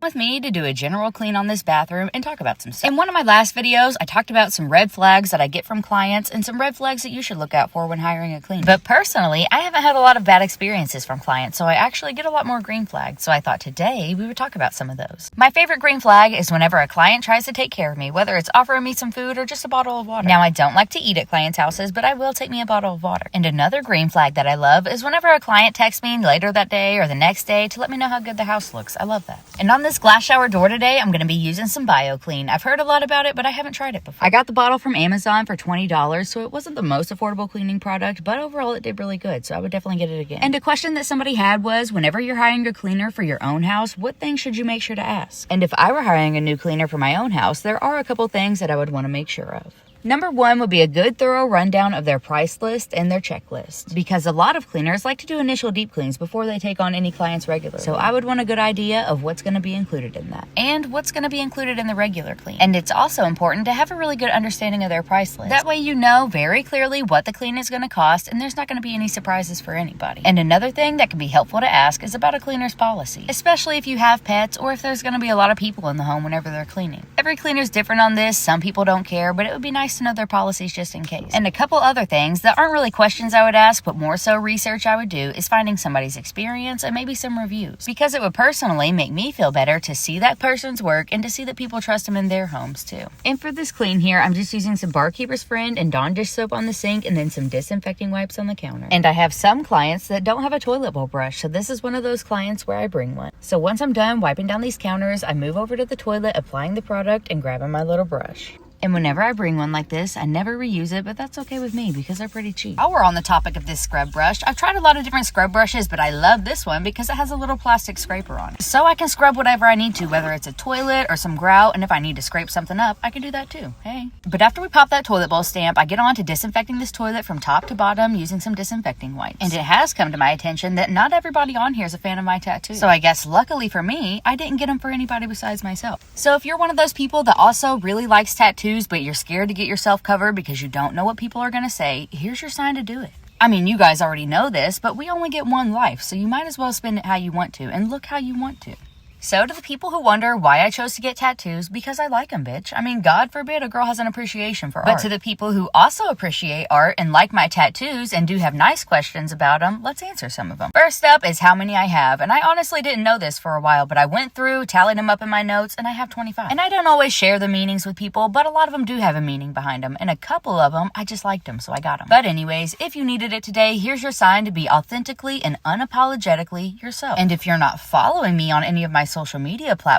with me to do a general clean on this bathroom and talk about some stuff. In one of my last videos, I talked about some red flags that I get from clients and some red flags that you should look out for when hiring a cleaner. But personally, I haven't had a lot of bad experiences from clients, so I actually get a lot more green flags. So I thought today we would talk about some of those. My favorite green flag is whenever a client tries to take care of me, whether it's offering me some food or just a bottle of water. Now, I don't like to eat at clients' houses, but I will take me a bottle of water. And another green flag that I love is whenever a client texts me later that day or the next day to let me know how good the house looks. I love that. And on this glass shower door today, I'm going to be using some BioClean. I've heard a lot about it, but I haven't tried it before. I got the bottle from Amazon for $20, so it wasn't the most affordable cleaning product, but overall it did really good, so I would definitely get it again. And a question that somebody had was, whenever you're hiring a cleaner for your own house, what things should you make sure to ask? And if I were hiring a new cleaner for my own house, there are a couple things that I would want to make sure of. Number one would be a good thorough rundown of their price list and their checklist, because a lot of cleaners like to do initial deep cleans before they take on any clients regularly. So I would want a good idea of what's going to be included in that and what's going to be included in the regular clean. And it's also important to have a really good understanding of their price list. That way you know very clearly what the clean is going to cost and there's not going to be any surprises for anybody. And another thing that can be helpful to ask is about a cleaner's policy, especially if you have pets or if there's going to be a lot of people in the home whenever they're cleaning. Every cleaner's different on this. Some people don't care, but it would be nice to know their policies just in case. And a couple other things that aren't really questions I would ask, but more so research I would do, is finding somebody's experience and maybe some reviews, because it would personally make me feel better to see that person's work and to see that people trust them in their homes too. And for this clean here, I'm just using some Barkeeper's Friend and Dawn dish soap on the sink and then some disinfecting wipes on the counter. And I have some clients that don't have a toilet bowl brush, so this is one of those clients where I bring one. So once I'm done wiping down these counters, I move over to the toilet, applying the product and grabbing my little brush. And whenever I bring one like this, I never reuse it, but that's okay with me because they're pretty cheap. While we're on the topic of this scrub brush, I've tried a lot of different scrub brushes, but I love this one because it has a little plastic scraper on it. So I can scrub whatever I need to, whether it's a toilet or some grout, and if I need to scrape something up, I can do that too. Hey. But after we pop that toilet bowl stamp, I get on to disinfecting this toilet from top to bottom using some disinfecting wipes. And it has come to my attention that not everybody on here is a fan of my tattoos. So I guess luckily for me, I didn't get them for anybody besides myself. So if you're one of those people that also really likes tattoos, but you're scared to get yourself covered because you don't know what people are going to say, here's your sign to do it. I mean, you guys already know this, but we only get one life, so you might as well spend it how you want to and look how you want to. So to the people who wonder why I chose to get tattoos, because I like them, bitch. I mean, God forbid a girl has an appreciation for art. But to the people who also appreciate art and like my tattoos and do have nice questions about them, let's answer some of them. First up is how many I have. And I honestly didn't know this for a while, but I went through, tallied them up in my notes, and I have 25. And I don't always share the meanings with people, but a lot of them do have a meaning behind them. And a couple of them, I just liked them, so I got them. But anyways, if you needed it today, here's your sign to be authentically and unapologetically yourself. And if you're not following me on any of my social media platforms,